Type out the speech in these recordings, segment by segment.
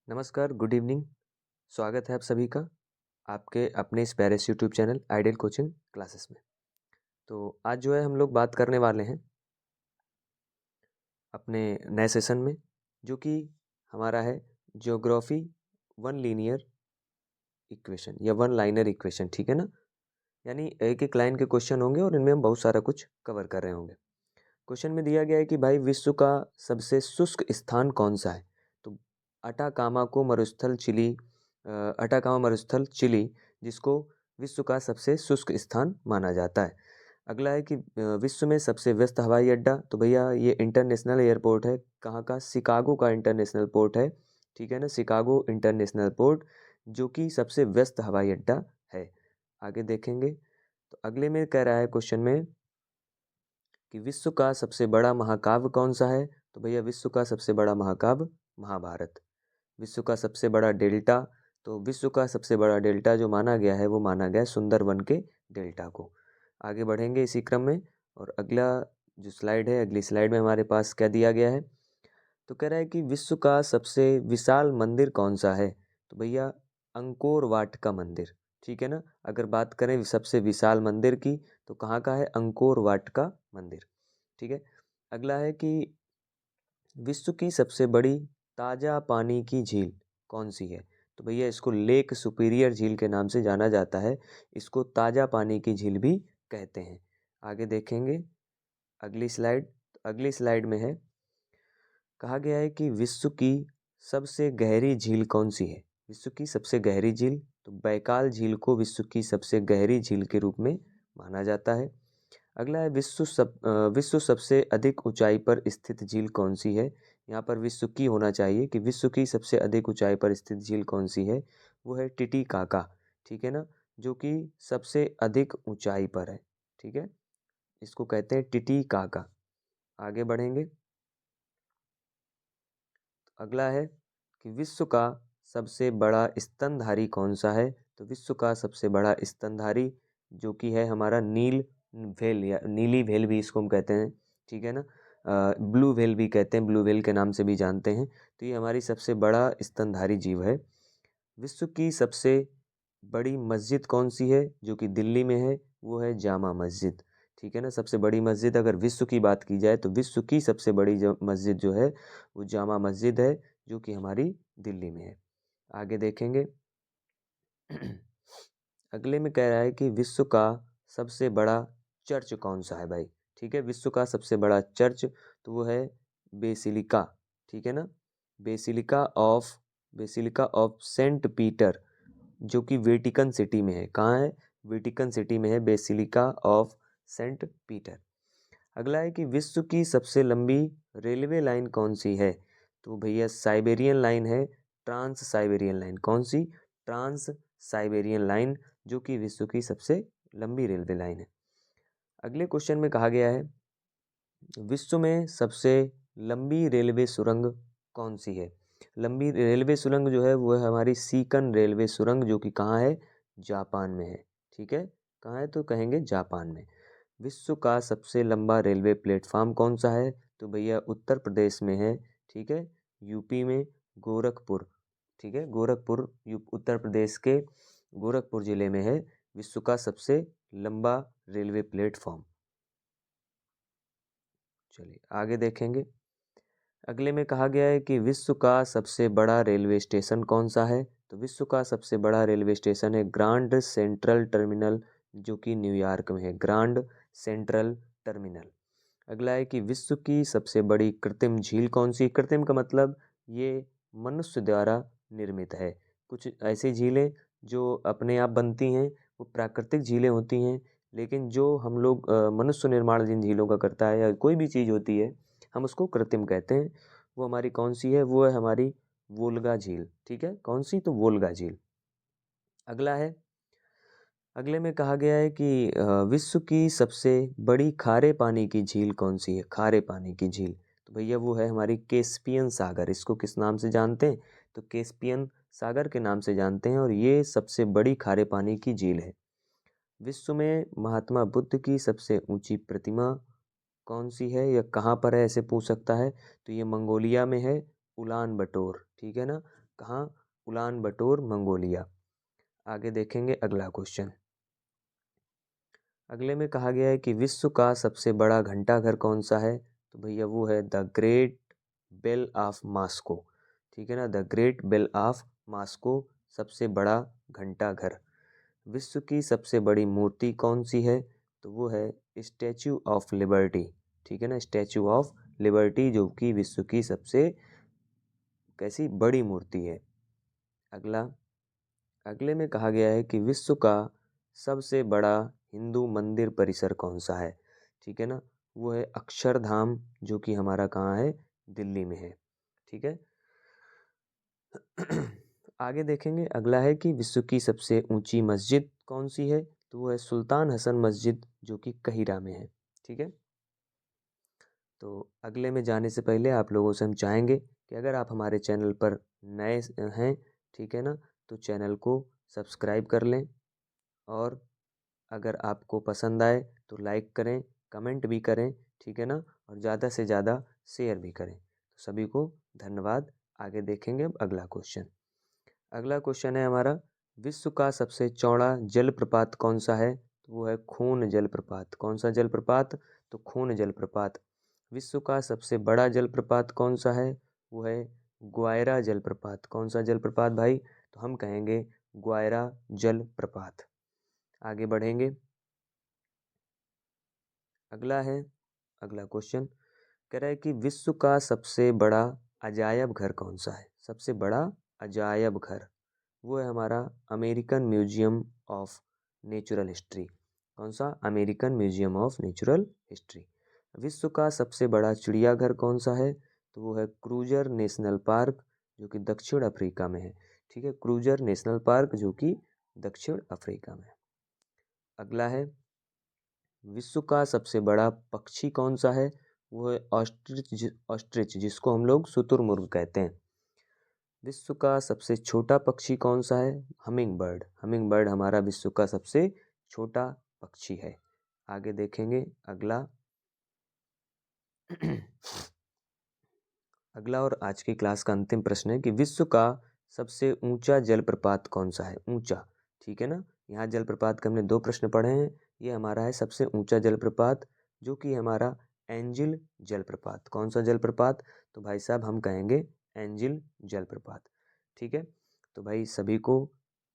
नमस्कार, good evening. स्वागत है आप सभी का आपके अपने इस प्यारे YouTube channel ideal coaching classes में। तो आज जो है हम लोग बात करने वाले हैं अपने नए सेशन में, जो कि हमारा है ज्योग्राफी वन लीनियर इक्वेशन या वन लाइनर इक्वेशन। ठीक है ना, यानी एक एक लाइन के क्वेश्चन होंगे और इनमें हम बहुत सारा कुछ कवर कर रहे होंगे। क्वेश्चन में दिया गया है कि भाई विश्व का सबसे शुष्क स्थान कौन सा है। तो अटाकामा मरुस्थल चिली, जिसको विश्व का सबसे शुष्क स्थान माना जाता है। अगला है कि विश्व में सबसे व्यस्त हवाई अड्डा। तो भैया ये इंटरनेशनल एयरपोर्ट है, कहाँ का? शिकागो का इंटरनेशनल पोर्ट है। ठीक है ना, शिकागो इंटरनेशनल पोर्ट, जो कि सबसे व्यस्त हवाई अड्डा है। आगे देखेंगे तो अगले में कह रहा है क्वेश्चन में कि विश्व का सबसे बड़ा महाकाव्य कौन सा है। तो भैया विश्व का सबसे बड़ा महाकाव्य महाभारत। विश्व का सबसे बड़ा डेल्टा, तो विश्व का सबसे बड़ा डेल्टा जो माना गया है वो माना गया है सुंदरवन के डेल्टा को। आगे बढ़ेंगे इसी क्रम में, और अगला जो स्लाइड है, अगली स्लाइड में हमारे पास क्या दिया गया है। तो कह रहा है कि विश्व का सबसे विशाल मंदिर कौन सा है। तो भैया अंकोर वाट का मंदिर। ठीक है ना, अगर बात करें सबसे विशाल मंदिर की तो कहाँ का है? अंकोर वाट का मंदिर। ठीक है। अगला है कि विश्व की सबसे बड़ी ताजा पानी की झील कौन सी है। तो भैया इसको लेक सुपीरियर झील के नाम से जाना जाता है, इसको ताजा पानी की झील भी कहते हैं। आगे देखेंगे अगली स्लाइड में है, कहा गया है कि विश्व की सबसे गहरी झील कौन सी है। विश्व की सबसे गहरी झील, तो बैकाल झील को विश्व की सबसे गहरी झील के रूप में माना जाता है। अगला है विश्व सबसे अधिक ऊंचाई पर स्थित झील कौन सी है। यहाँ पर विश्व की होना चाहिए कि विश्व की सबसे अधिक ऊंचाई पर स्थित झील कौन सी है। वो है टिटिकाका। ठीक है ना, जो कि सबसे अधिक ऊंचाई पर है। ठीक है, इसको कहते हैं टिटिकाका। आगे बढ़ेंगे, अगला है कि विश्व का सबसे बड़ा स्तनधारी कौन सा है। तो विश्व का सबसे बड़ा स्तनधारी जो कि है हमारा नील व्हेल या नीली व्हेल भी इसको हम कहते हैं। ठीक है ना, ब्लू व्हेल भी कहते हैं, ब्लू व्हेल के नाम से भी जानते हैं। तो ये हमारी सबसे बड़ा स्तनधारी जीव है। विश्व की सबसे बड़ी मस्जिद कौन सी है, जो कि दिल्ली में है? वो है जामा मस्जिद। ठीक है ना, सबसे बड़ी मस्जिद अगर विश्व की बात की जाए तो विश्व की सबसे बड़ी जो मस्जिद जो है वो जामा मस्जिद है, जो कि हमारी दिल्ली में है। आगे देखेंगे अगले में कह रहा है कि विश्व का सबसे बड़ा चर्च कौन सा है भाई। ठीक है, विश्व का सबसे बड़ा चर्च तो वो है बेसिलिका। ठीक है ना, basilica of basilica of Saint Peter, जो कि वेटिकन सिटी में है। कहाँ है? वेटिकन सिटी में है बेसिलिका ऑफ सेंट पीटर। अगला है कि विश्व की सबसे लंबी रेलवे लाइन कौन सी है। तो भैया साइबेरियन लाइन है, ट्रांस साइबेरियन लाइन। कौन सी? ट्रांस साइबेरियन लाइन, जो कि विश्व की सबसे लंबी रेलवे लाइन है। अगले क्वेश्चन में कहा गया है विश्व में सबसे लंबी रेलवे सुरंग कौन सी है। लंबी रेलवे सुरंग जो है वो है हमारी सीकन रेलवे सुरंग, जो कि कहाँ है? जापान में है। ठीक है, कहाँ है? तो कहेंगे जापान में। विश्व का सबसे लंबा रेलवे प्लेटफॉर्म कौन सा है। तो भैया उत्तर प्रदेश में है। ठीक है, यूपी में गोरखपुर। ठीक है, उत्तर प्रदेश के गोरखपुर जिले में है विश्व का सबसे लंबा रेलवे प्लेटफॉर्म। चलिए आगे देखेंगे, अगले में कहा गया है कि विश्व का सबसे बड़ा रेलवे स्टेशन कौन सा है। तो विश्व का सबसे बड़ा रेलवे स्टेशन है ग्रांड सेंट्रल टर्मिनल, जो कि न्यूयॉर्क में है, ग्रांड सेंट्रल टर्मिनल। अगला है कि विश्व की सबसे बड़ी कृत्रिम झील कौन सी। कृत्रिम का मतलब ये मनुष्य द्वारा निर्मित है। कुछ ऐसी झीलें जो अपने आप बनती हैं वो प्राकृतिक झीलें होती हैं, लेकिन जो हम लोग मनुष्य निर्माण जिन झीलों का करता है या कोई भी चीज़ होती है हम उसको कृत्रिम कहते हैं। वो हमारी कौन सी है? वो है हमारी वोल्गा झील। ठीक है, कौन सी? तो वोल्गा झील। अगला है, अगले में कहा गया है कि विश्व की सबसे बड़ी खारे पानी की झील कौन सी है। खारे पानी की झील, तो भैया वो है हमारी कैस्पियन सागर। इसको किस नाम से जानते हैं? तो कैस्पियन सागर के नाम से जानते हैं, और ये सबसे बड़ी खारे पानी की झील है। विश्व में महात्मा बुद्ध की सबसे ऊंची प्रतिमा कौन सी है या कहाँ पर है, ऐसे पूछ सकता है। तो ये मंगोलिया में है, उलान बटोर। ठीक है ना, कहाँ? उलान बटोर, मंगोलिया। आगे देखेंगे अगला क्वेश्चन। अगले में कहा गया है कि विश्व का सबसे बड़ा घंटाघर कौन सा है? तो भैया वो है the great bell of Moscow. ठीक है ना, the great bell of Moscow सबसे बड़ा घंटाघर। विश्व की सबसे बड़ी मूर्ति कौन सी है? तो वो है स्टैचू ऑफ लिबर्टी। ठीक है ना, स्टैचू ऑफ लिबर्टी जो कि विश्व की सबसे कैसी बड़ी मूर्ति है। अगले में कहा गया है कि विश्व का सबसे बड़ा हिंदू मंदिर परिसर कौन सा है? ठीक है ना, वो है अक्षरधाम जो कि हमारा कहाँ है? दिल्ली में है। ठीक है। आगे देखेंगे, अगला है कि विश्व की सबसे ऊंची मस्जिद कौन सी है? तो वो है सुल्तान हसन मस्जिद जो कि कहिरा में है। ठीक है। तो अगले में जाने से पहले आप लोगों से हम चाहेंगे कि अगर आप हमारे चैनल पर नए हैं, ठीक है ना, तो चैनल को सब्सक्राइब कर लें और अगर आपको पसंद आए तो लाइक करें, कमेंट भी करें। ठीक है ना, और ज़्यादा से ज़्यादा शेयर भी करें। तो सभी को धन्यवाद। आगे देखेंगे अब अगला क्वेश्चन। अगला क्वेश्चन है हमारा, विश्व का सबसे चौड़ा जलप्रपात कौन सा है? तो वो है खून जलप्रपात। कौन सा जलप्रपात? तो खून जलप्रपात। विश्व का सबसे बड़ा जलप्रपात कौन सा है? वो है ग्वायरा जलप्रपात। कौन सा जलप्रपात भाई? तो हम कहेंगे ग्वायरा जलप्रपात। आगे बढ़ेंगे। अगला क्वेश्चन कह रहा है कि विश्व का सबसे बड़ा अजायब घर कौन सा है? सबसे बड़ा अजायब घर वो है हमारा American museum of natural history. कौन सा? American museum of natural history. विश्व का सबसे बड़ा चिड़ियाघर कौन सा है? तो वो है क्रूजर नेशनल पार्क जो कि दक्षिण अफ्रीका में है। ठीक है, क्रूजर नेशनल पार्क जो कि दक्षिण अफ्रीका में है। अगला है, विश्व का सबसे बड़ा पक्षी कौन सा है? वो है ऑस्ट्रिच जिसको हम लोग शुतुरमुर्ग कहते हैं। विश्व का सबसे छोटा पक्षी कौन सा है? Humming bird. हमिंग बर्ड हमारा विश्व का सबसे छोटा पक्षी है। आगे देखेंगे अगला और आज की क्लास का अंतिम प्रश्न है कि विश्व का सबसे ऊंचा जलप्रपात कौन सा है? ऊंचा। ठीक है ना, यहाँ जलप्रपात के हमने 2 प्रश्न पढ़े हैं। ये हमारा है सबसे ऊंचा जलप्रपात जो कि हमारा एंजिल जलप्रपात। कौन सा जलप्रपात? तो भाई साहब हम कहेंगे एंजिल जलप्रपात। ठीक है, तो भाई सभी को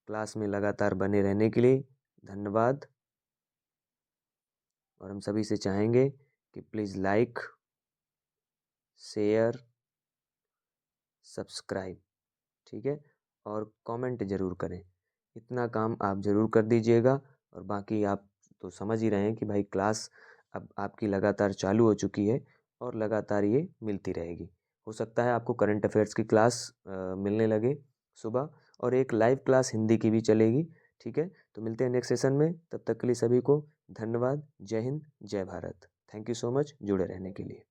क्लास में लगातार बने रहने के लिए धन्यवाद। और हम सभी से चाहेंगे कि प्लीज़ लाइक, शेयर, सब्सक्राइब। ठीक है, और कमेंट ज़रूर करें। इतना काम आप ज़रूर कर दीजिएगा। और बाकी आप तो समझ ही रहे हैं कि भाई क्लास अब आपकी लगातार चालू हो चुकी है और लगातार ये मिलती रहेगी। हो सकता है आपको करंट अफेयर्स की क्लास मिलने लगे सुबह, और एक लाइव क्लास हिंदी की भी चलेगी। ठीक है, तो मिलते हैं नेक्स्ट सेशन में। तब तक के लिए सभी को धन्यवाद। जय हिंद, जय Bharat. Thank you so much जुड़े रहने के लिए।